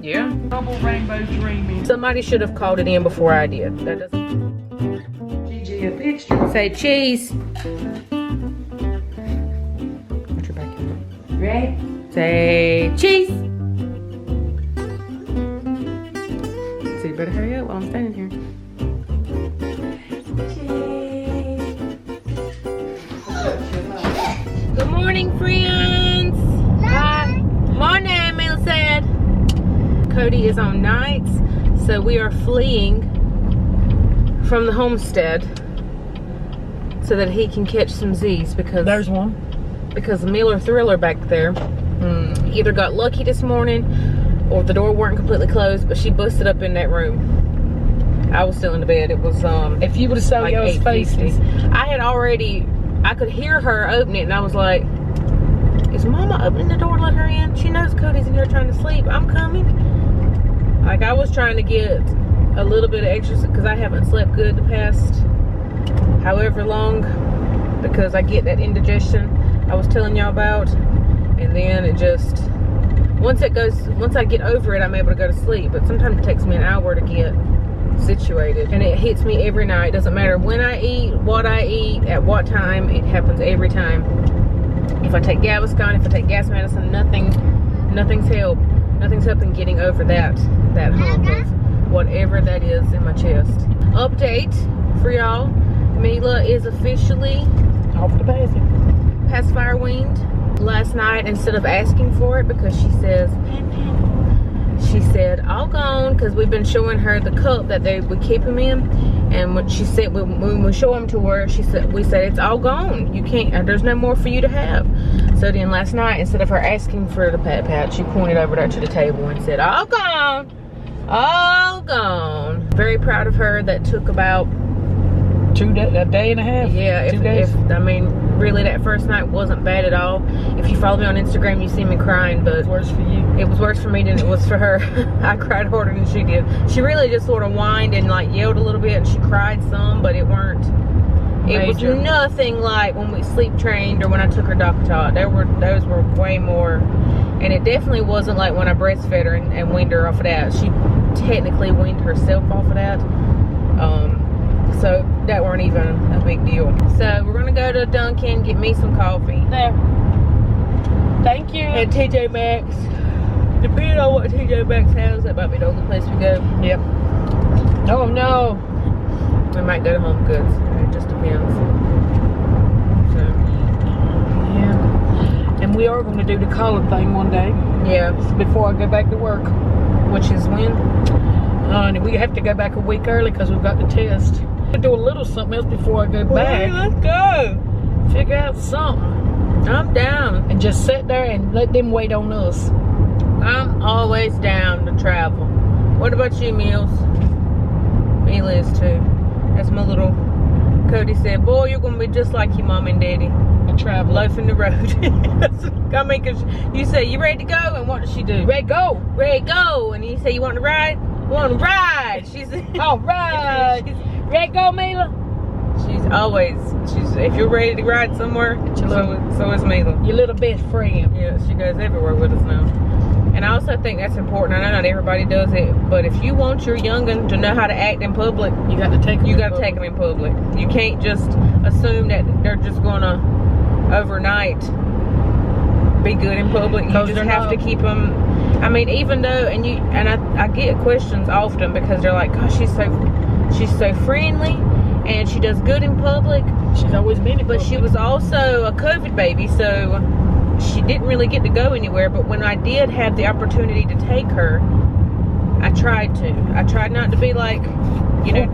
Yeah. Double rainbow dreaming. Somebody should have called it in before I did. That doesn't. Gigi, a picture. Say cheese. Put your back in. Ready? Say cheese. So you better hurry up while I'm standing here. Good morning, friends. Hi. Morning, Mila said. Cody is on nights, so we are fleeing from the homestead so that he can catch some Z's because There's one. Because Miller Thriller back there either got lucky this morning or the door weren't completely closed, but she busted up in that room. I was still in the bed. It was If you would have saw like y'all's 8:50. faces. I could hear her open it, and I was like, is Mama opening the door to let her in? She knows Cody's in here trying to sleep. I'm coming. Like, I was trying to get a little bit of extra because I haven't slept good the past however long, because I get that indigestion I was telling y'all about, and then it just, once I get over it, I'm able to go to sleep. But sometimes it takes me an hour to get situated, and it hits me every night. Doesn't matter when I eat, what I eat, at what time, it happens every time. If I take Gaviscon, if I take gas medicine, nothing's helping getting over that hump of whatever that is in my chest. Update for y'all: Mila is officially Off the basket. pacifier weaned. Last night, instead of asking for it, because she says, she said, all gone, because we've been showing her the cup that we keep him in, and when she said, when we show him to her, we said it's all gone. You can't, there's no more for you to have. So then last night, instead of her asking for the Pat Pat, she pointed over there to the table and said, all gone, all gone. Very proud of her. That took about a day and a half. Yeah, 2 days. I mean, really, that first night wasn't bad at all. If you follow me on Instagram, you see me crying, but It's worse for you. it was worse for me than it was for her. I cried harder than she did. She really just sort of whined and like yelled a little bit, and she cried some, but it was nothing like when we sleep trained or when I took her Doctor. Those were way more, and it definitely wasn't like when I breastfed her and weaned her off of that. She technically weaned herself off of that. So that weren't even a big deal. So we're gonna go to Dunkin', get me some coffee. There. Thank you. And TJ Maxx. Depending on what TJ Maxx has, that might be the only place we go. Yep. Oh no. We might go to Home Goods. It just depends. So Yeah. And we are going to do the collar thing one day. yeah, Before I go back to work. which is when? And we have to go back a week early because we've got the test. I do a little something else before I go back. Let's go. Figure out something. I'm down. And just sit there and let them wait on us. I'm always down to travel. What about you, Mills? Mila is too. That's my little. Cody said, boy, you're going to be just like your mom and daddy. I travel. Loafing the road. I mean, because you say, you ready to go? And what does she do? Ready, go. Ready to go. And you say, you want to ride? Want to ride. She's All right. Ready, go, Mila. She's always, if you're ready to ride somewhere, so is Mila. Your little best friend. Yeah, she goes everywhere with us now. And I also think that's important. I know not everybody does it, but if you want your young'un to know how to act in public, You got to take them. you got to take them in public. You can't just assume that they're just gonna overnight be good in public. You just have to keep them. I mean, even though, I get questions often because they're like, gosh, she's so friendly and she does good in public. She's always been in But she was also a COVID baby, so she didn't really get to go anywhere. But when I did have the opportunity to take her, I tried to. I tried not to be like,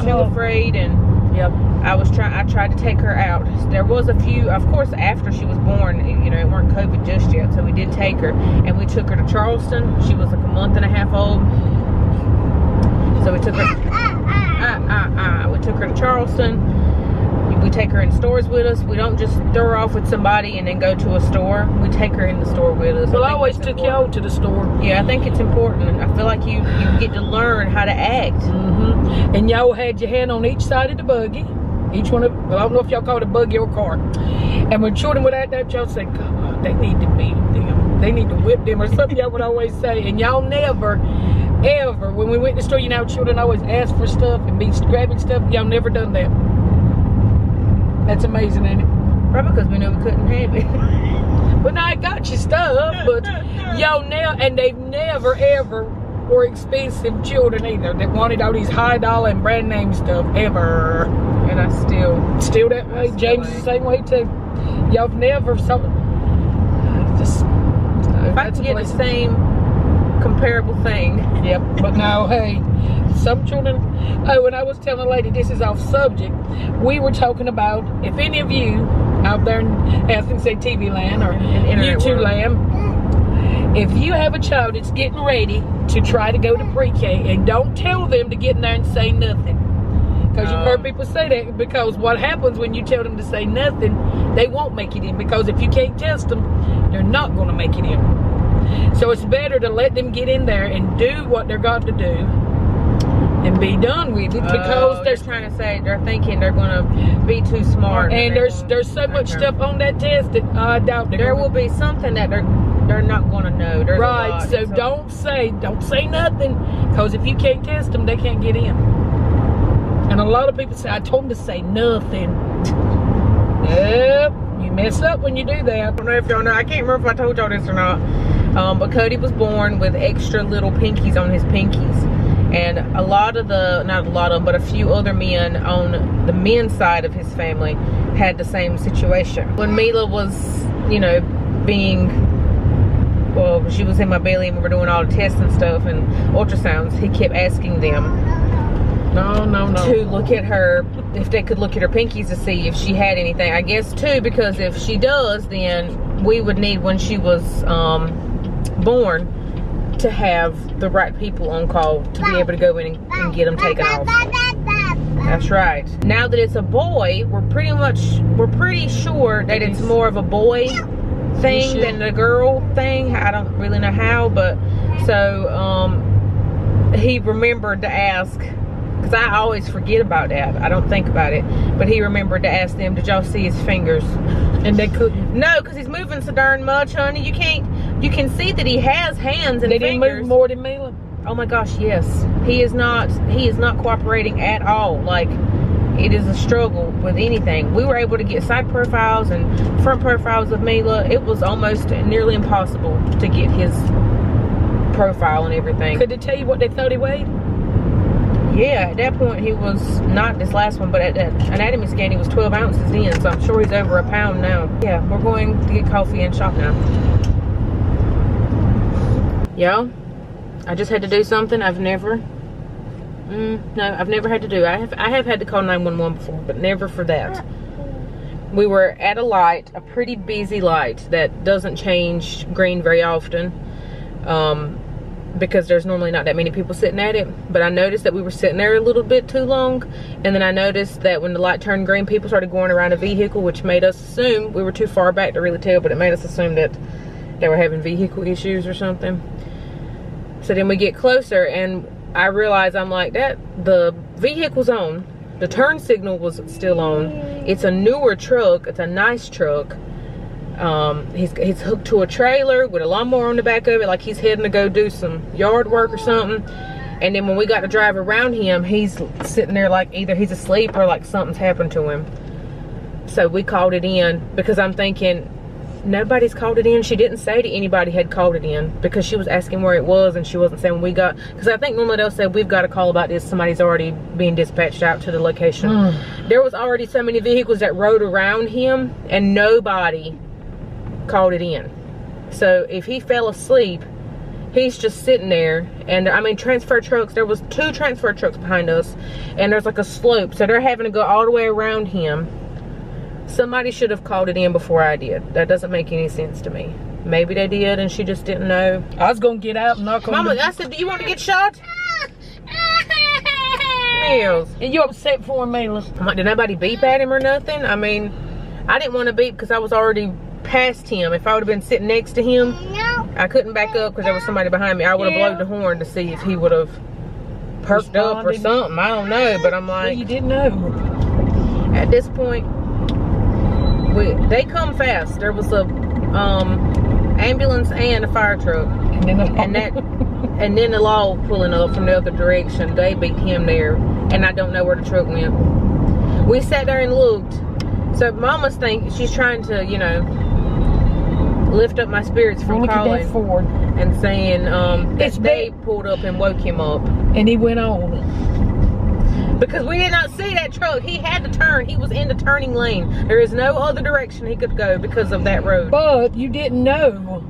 too afraid, and Yep. I tried to take her out. There was a few, of course, after she was born, it weren't COVID just yet, so we did take her, and we took her to Charleston. She was like a month and a half old, so we took her. We took her to Charleston. We take her in stores with us. We don't just throw her off with somebody and then go to a store. We take her in the store with us. Well, I always took y'all to the store. Yeah, I think it's important. I feel like you get to learn how to act. Mm-hmm. And y'all had your hand on each side of the buggy. Each one of, well, I don't know if y'all call it a buggy or a car. And when children would act out, y'all say, God, they need to beat them. They need to whip them or something y'all would always say. And y'all never, ever, when we went to the store, you know, children always ask for stuff and be grabbing stuff. Y'all never done that. That's amazing, ain't it? Probably because we knew we couldn't have it. But now I got your stuff, but y'all now, and they've never, ever were expensive children either that wanted all these high dollar and brand name stuff ever. And I still that way. James is the same way too. Y'all never saw just if I can get the same comparable thing. Yep. But now, hey, some children. Oh, and I was telling a lady, this is off subject. We were talking about if any of you out there in, I think say TV land or YouTube land, if you have a child that's getting ready to try to go to pre-K, and don't tell them to get in there and say nothing. Because you've heard people say that, because what happens when you tell them to say nothing, they won't make it in. Because if you can't test them, they're not going to make it in. So it's better to let them get in there and do what they're got to do and be done with it, because they're trying to say, they're thinking they're going to be too smart. And there's so much stuff on that test that I doubt there will be something that they're not going to know. There's right, so don't say nothing, because if you can't test them, they can't get in. And a lot of people say, I told them to say nothing. Yep, you mess up when you do that. I don't know if y'all know, I can't remember if I told y'all this or not, but Cody was born with extra little pinkies on his pinkies. And a lot of the, not a lot of them, but a few other men on the men's side of his family had the same situation. When Mila was, you know, well, she was in my belly and we were doing all the tests and stuff and ultrasounds, he kept asking them to look at her, if they could look at her pinkies to see if she had anything. I guess too, because if she does, then we would need, when she was born, to have the right people on call to be able to go in and get them taken off. That's right. Now that it's a boy, we're pretty sure that it's more of a boy thing than a girl thing. I don't really know how, but so he remembered to ask, because I always forget about that. I don't think about it. But he remembered to ask them, did y'all see his fingers? And they couldn't. No, because he's moving so darn much, honey. You can see that he has hands and fingers. Did he move more than Mila? Oh my gosh, yes. He is not cooperating at all. Like, it is a struggle with anything. We were able to get side profiles and front profiles of Mila. It was almost nearly impossible to get his profile and everything. Could they tell you what they thought he weighed? Yeah, at that point he was, not this last one, but at that anatomy scan he was 12 ounces in, so I'm sure he's over a pound now. Yeah, we're going to get coffee and shop now. Y'all, I just had to do something I've never had to do. I have had to call 911 before, but never for that. We were at a light, a pretty busy light that doesn't change green very often. Because there's normally not that many people sitting at it, but I noticed that we were sitting there a little bit too long, and then I noticed that when the light turned green, people started going around a vehicle, which made us assume, we were too far back to really tell, but it made us assume that they were having vehicle issues or something. So then we get closer and I realize, I'm like, the vehicle's on, the turn signal was still on. It's a newer truck, it's a nice truck. He's hooked to a trailer with a lawnmower on the back of it, like he's heading to go do some yard work or something. And then when we got to drive around him, he's sitting there like either he's asleep or like something's happened to him. So we called it in, because I'm thinking, nobody's called it in. She didn't say that anybody had called it in, because she was asking where it was and she wasn't saying when we got, because I think normally they'll say, we've got a call about this, somebody's already being dispatched out to the location. There was already so many vehicles that rode around him and nobody called it in. So if he fell asleep, he's just sitting there. And I mean, transfer trucks, there was 2 transfer trucks behind us, and there's like a slope, so they're having to go all the way around him. Somebody should have called it in before I did. That doesn't make any sense to me. Maybe they did and she just didn't know. I was gonna get out and knock on Mama, I said, do you want to get shot? Mills. And you upset for him, Mila? I'm like, did nobody beep at him or nothing? I mean, I didn't want to beep because I was already past him. If I would have been sitting next to him, I couldn't back up because there was somebody behind me. I would have blown the horn to see if he would have perked up or something. I don't know, but I'm like, well, you didn't know. At this point, they come fast. There was a ambulance and a fire truck, and then the law pulling up from the other direction. They beat him there, and I don't know where the truck went. We sat there and looked. So Mama's she's trying to, you know, lift up my spirits from calling and saying that they pulled up and woke him up, and he went on. Because we did not see that truck. He had to turn. He was in the turning lane. There is no other direction he could go because of that road. But you didn't know.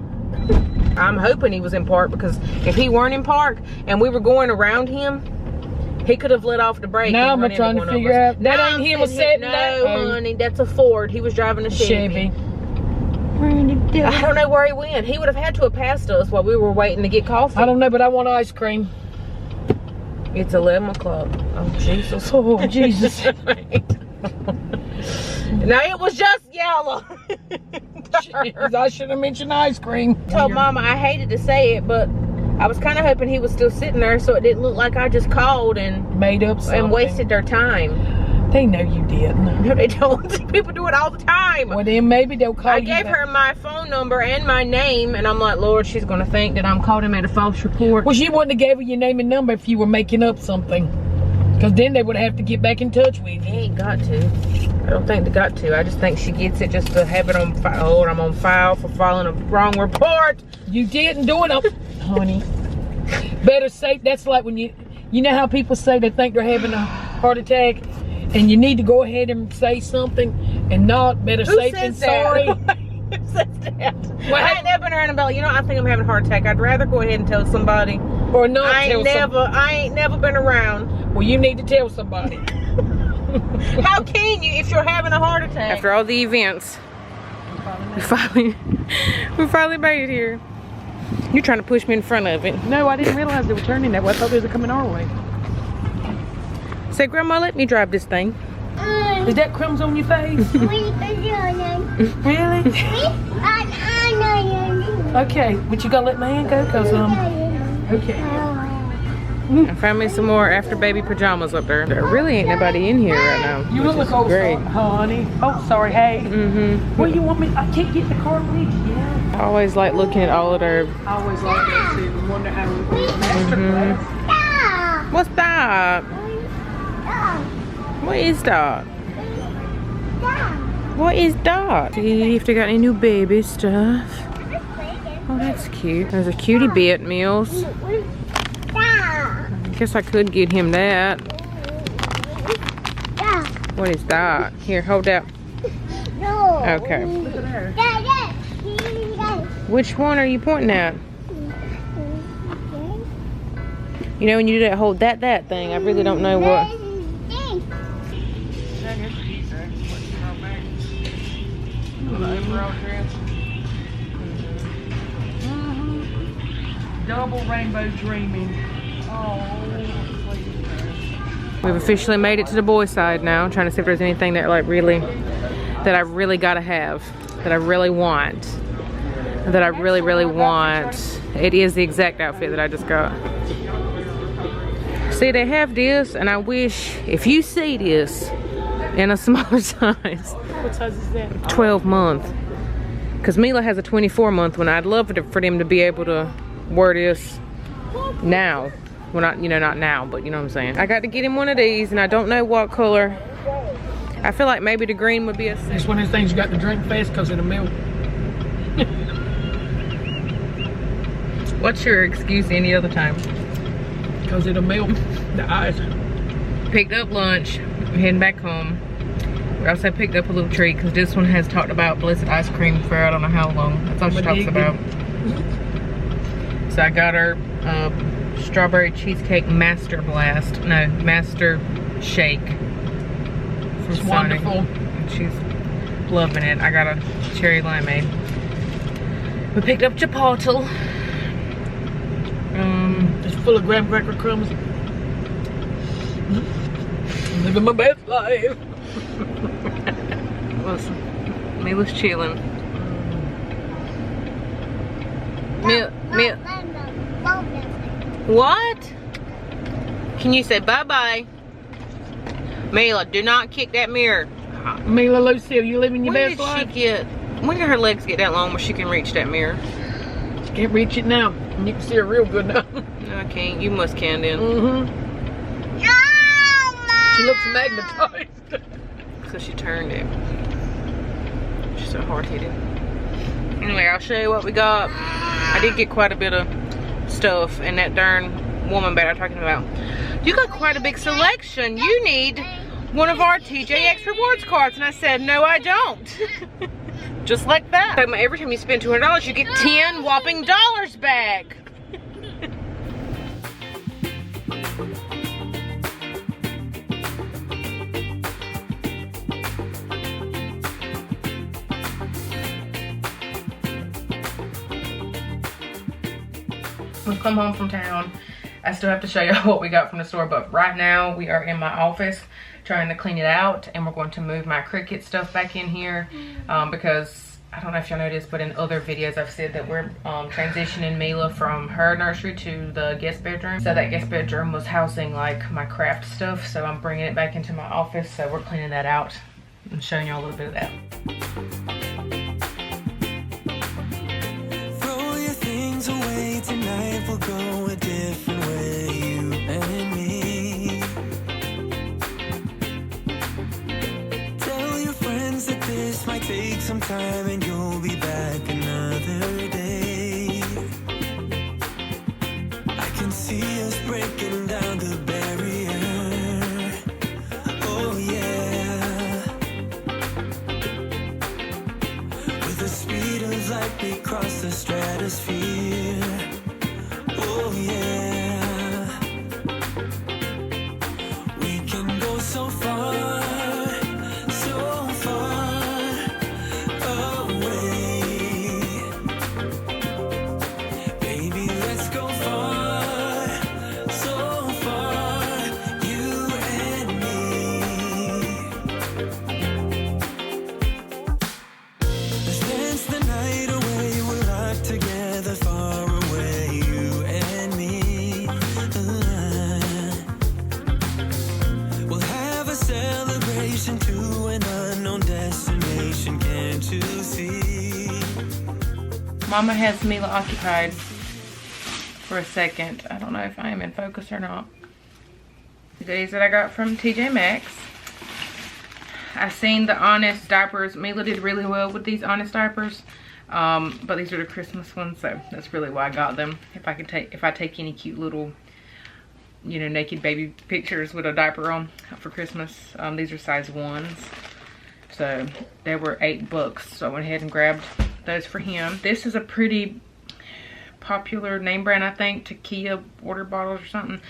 I'm hoping he was in park, because if he weren't in park and we were going around him, he could have let off the brake. Now I'm trying to figure out. That ain't him sitting there. No, honey, that's a Ford. He was driving a Chevy. I don't know where he went. He would have had to have passed us while we were waiting to get coffee. I don't know, but I want ice cream. It's 11 o'clock. Oh, Jesus. Oh, Jesus. Now, it was just yellow. Jeez, I should have mentioned ice cream. I told Mama I hated to say it, but I was kind of hoping he was still sitting there so it didn't look like I just called and made up something and wasted their time. They know you didn't. No, they don't. People do it all the time. Well, then maybe they'll call you. I gave her my phone number and my name, and I'm like, Lord, she's going to think that I'm called him at a false report. Well, she wouldn't have gave her your name and number if you were making up something. Because then they would have to get back in touch with you. They ain't got to. I don't think they got to. I just think she gets it just to have it on file. Lord, I'm on file for filing a wrong report. You didn't do it, honey. Better safe. That's like when you know how people say they think they're having a heart attack, and you need to go ahead and say something and not better safe than sorry. Who says that? Well, I ain't never been around and be like, you know, I think I'm having a heart attack. I'd rather go ahead and tell somebody. Or not I ain't never been around. Well, you need to tell somebody. How can you if you're having a heart attack? After all the events, we finally made it here. You're trying to push me in front of it. No, I didn't realize they were turning that way. I thought they were coming our way. Say, Grandma, let me drive this thing. Is that crumbs on your face? Really? Okay, but you gonna let my hand go? Cause okay. I found me some more after baby pajamas up there. There really ain't nobody in here right now. You look old, great, honey. Oh, sorry. Hey. What do you want me? I can't get the car with you. Yeah. I always like looking at all of their. I always like that too. I wonder how we What's that? What is that? What is that? See if they got any new baby stuff. Oh, that's cute. There's a cutie bit, Mills. I guess I could get him that. What is that? Here, hold out. Okay. Which one are you pointing at? You know when you do that, hold that thing. I really don't know what. Double rainbow dreaming. We've officially made it to the boy side now. Trying to see if there's anything that I really gotta have, that I really want, that I really want. It is the exact outfit that I just got. See, they have this, and I wish if you see this in a smaller size. What size is that? 12 month. Because Mila has a 24 month one. I'd love for them to be able to wear this now. Well, not, you know, not now, but you know what I'm saying. I got to get him one of these, and I don't know what color. I feel like maybe the green would be a... It's one of those things you got to drink fast because of the milk. What's your excuse any other time? Because of the milk, the ice. Picked up lunch, heading back home. We also picked up a little treat because this one has talked about blessed ice cream for I don't know how long. That's all she talks about. So I got her strawberry cheesecake master blast. No, master shake. It's wonderful. She's loving it. I got a cherry limeade. We picked up chipotle. It's full of graham cracker crumbs. I'm living my best life. Listen, Mila's chilling. What? Can you say bye-bye? Mila, do not kick that mirror. Mila Lucille, you living your best life? When did her legs get that long where she can reach that mirror? Can't reach it now. You can see her real good now. No, I can't. You must can then. She looks magnetized. So she turned it. She's so hard-headed. Anyway, I'll show you what we got. I did get quite a bit of stuff, and that darn woman back I'm talking about. You got quite a big selection. You need one of our TJX rewards cards. And I said, no, I don't. Just like that. Every time you spend $200, you get 10 whopping dollars back. We've come home from town. I still have to show you what we got from the store, but right now we are in my office trying to clean it out, and we're going to move my Cricut stuff back in here because I don't know if y'all noticed, but in other videos I've said that we're transitioning Mila from her nursery to the guest bedroom. So that guest bedroom was housing like my craft stuff, so I'm bringing it back into my office. So we're cleaning that out and showing y'all a little bit of that. Away tonight, we'll go a different way, you and me. Tell your friends that this might take some time and you'll be back another day. I can see us breaking down the barrier. Oh yeah. With the speed of light we cross the stratosphere. Oh yeah, we can go so far, so far away. Baby, let's go far, so far, you and me. Let's dance the night away, we're locked together far away, you and me. We'll have a celebration to an unknown destination, can't you see? Mama has Mila occupied for a second. I don't know if I am in focus or not. The goodies that I got from TJ Maxx. I seen the Honest diapers. Mila did really well with these Honest diapers. But these are the Christmas ones, so that's really why I got them. If I take any cute little, you know, naked baby pictures with a diaper on for Christmas. These are size 1s. So they were $8, so I went ahead and grabbed those for him. This is a pretty popular name brand, I think, Tequila water bottles or something.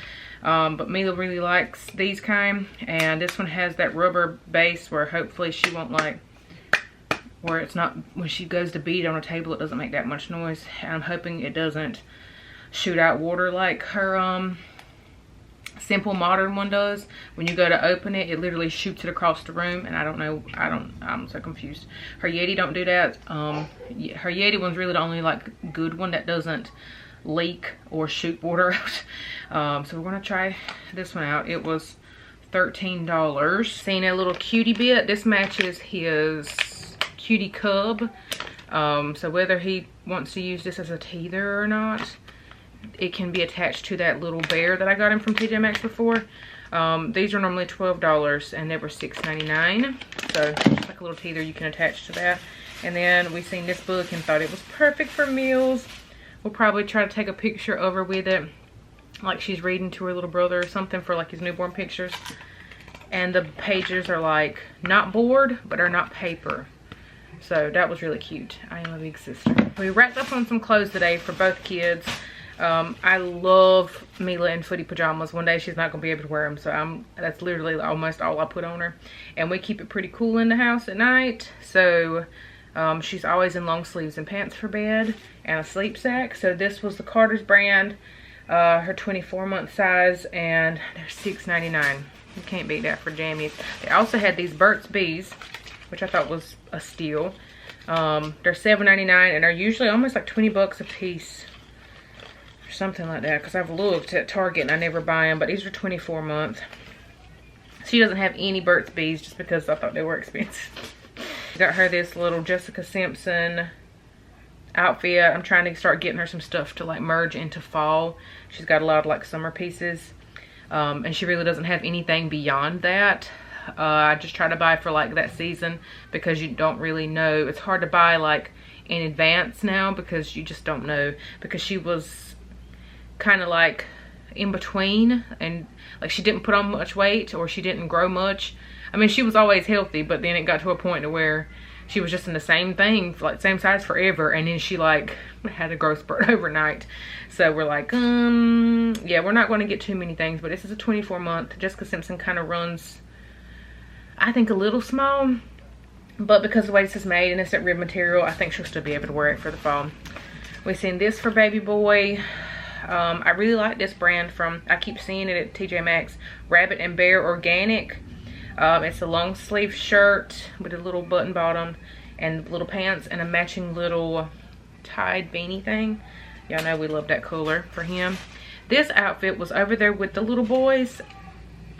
But Mila really likes these kind, and this one has that rubber base where hopefully she won't like, where it's not, when she goes to beat it on a table, it doesn't make that much noise. And I'm hoping it doesn't shoot out water like her Simple Modern one does. When you go to open it, it literally shoots it across the room, and I'm so confused. Her Yeti don't do that. Her Yeti one's really the only like good one that doesn't leak or shoot water out. So we're gonna try this one out. It was $13. Seen a little cutie bit. This matches his cutie cub. So whether he wants to use this as a teether or not, it can be attached to that little bear that I got him from TJ Maxx before. These are normally $12 and they were $6.99. So it's like a little teether you can attach to that. And then we seen this book and thought it was perfect for meals. We'll probably try to take a picture of her with it, like she's reading to her little brother or something for like his newborn pictures. And the pages are like not board, but are not paper. So that was really cute. I am a big sister. We wrapped up on some clothes today for both kids. I love Mila in footy pajamas. One day she's not gonna be able to wear them, so that's literally almost all I put on her. And we keep it pretty cool in the house at night, so she's always in long sleeves and pants for bed and a sleep sack. So this was the Carter's brand, her 24-month size, and they're $6.99. You can't beat that for jammies. They also had these Burt's Bees, which I thought was a steal. They're $7.99 and are usually almost like $20 a piece. Something like that, because I've looked at Target and I never buy them, but these are 24 months. She doesn't have any Burt's Bees just because I thought they were expensive. Got her this little Jessica Simpson outfit. I'm trying to start getting her some stuff to like merge into fall. She's got a lot of like summer pieces. And she really doesn't have anything beyond that. I just try to buy for like that season because you don't really know. It's hard to buy like in advance now because you just don't know, because she was kind of like in between, and like she didn't put on much weight or she didn't grow much. I mean, she was always healthy, but then it got to a point to where she was just in the same thing, like same size forever, and then she like had a growth spurt overnight. So we're like, yeah, we're not going to get too many things, but this is a 24-month. Jessica Simpson kind of runs, I think, a little small, but because of the way this is made and it's that rib material, I think she'll still be able to wear it for the fall. We've seen this for Bayyybaay. I really like this brand from, I keep seeing it at TJ Maxx, Rabbit and Bear Organic. It's a long sleeve shirt with a little button bottom and little pants and a matching little tied beanie thing. Y'all know we love that color for him. This outfit was over there with the little boys.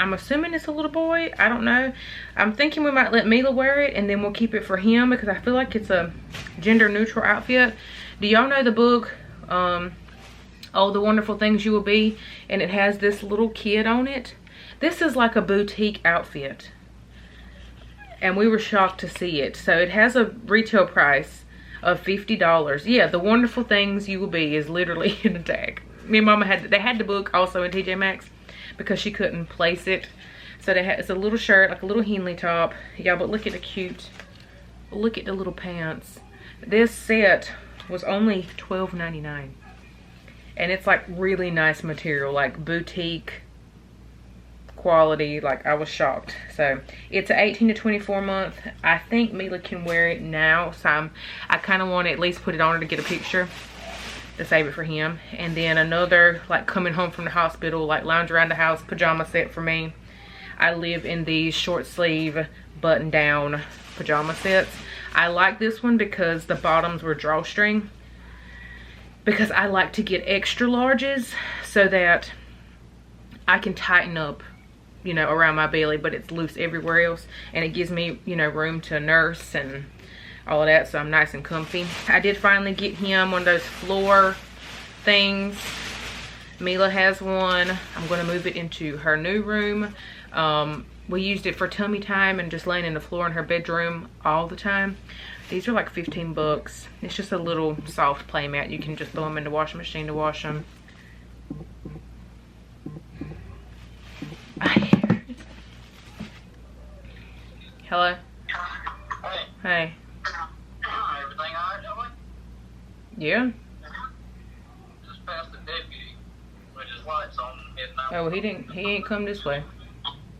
I'm assuming it's a little boy. I don't know. I'm thinking we might let Mila wear it and then we'll keep it for him because I feel like it's a gender neutral outfit. Do y'all know the book, Oh, the Wonderful Things You Will Be? And it has this little kid on it. This is like a boutique outfit. And we were shocked to see it. So it has a retail price of $50. Yeah, The Wonderful Things You Will Be is literally in the tag. Me and Mama had the book also in TJ Maxx because she couldn't place it. So it's a little shirt, like a little Henley top. Yeah, but look at the cute, look at the little pants. This set was only $12.99. And it's like really nice material, like boutique quality. Like, I was shocked. So it's an 18 to 24 month. I think Mila can wear it now, so I kind of want to at least put it on her to get a picture to save it for him. And then another like coming home from the hospital, like lounge around the house pajama set for me. I live in these short sleeve button down pajama sets. I like this one because the bottoms were drawstring, because I like to get extra larges so that I can tighten up, you know, around my belly, but it's loose everywhere else, and it gives me, you know, room to nurse and all of that, so I'm nice and comfy. I did finally get him one of those floor things. Mila has one. I'm going to move it into her new room. We used it for tummy time and just laying in the floor in her bedroom all the time. These are like 15 bucks. It's just a little soft play mat. You can just throw them in the washing machine to wash them. Hello? Hey. Everything alright, Ellie? Yeah? Just past the deputy with his lights on heading out. Oh, he ain't come this way.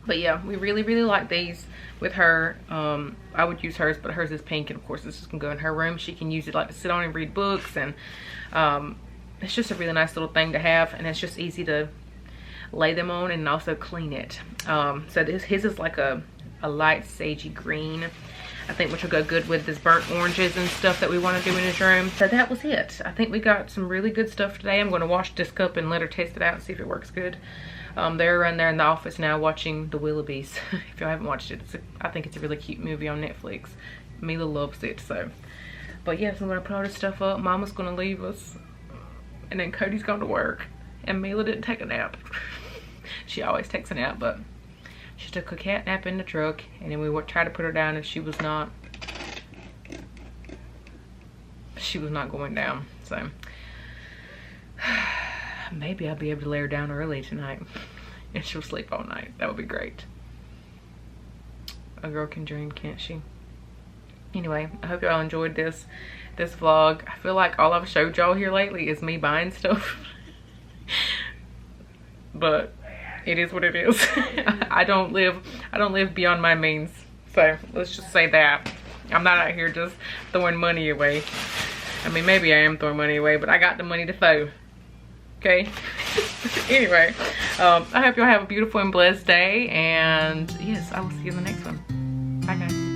But yeah, we really like these with her. I would use hers, but hers is pink, and of course this can go in her room. She can use it like to sit on and read books, and it's just a really nice little thing to have, and it's just easy to lay them on and also clean it. So his is like a light sagey green, I think, which will go good with his burnt oranges and stuff that we want to do in his room. So that was it. I think we got some really good stuff today. I'm going to wash this cup and let her taste it out and see if it works good. They're around there in the office now watching The Willoughbys. If y'all haven't watched it, I think it's a really cute movie on Netflix. Mila loves it, so. But yes, I'm going to put all this stuff up. Mama's going to leave us, and then Cody's going to work, and Mila didn't take a nap. She always takes a nap, but she took a cat nap in the truck, and then we tried to put her down, and she was not going down. So maybe I'll be able to lay her down early tonight and she'll sleep all night. That would be great. A girl can dream, can't she? Anyway, I hope y'all enjoyed this vlog. I feel like all I've showed y'all here lately is me buying stuff. But it is what it is. I don't live beyond my means. So let's just say that. I'm not out here just throwing money away. I mean, maybe I am throwing money away, but I got the money to throw. Okay? Anyway, I hope y'all have a beautiful and blessed day. And yes, I will see you in the next one. Bye, guys.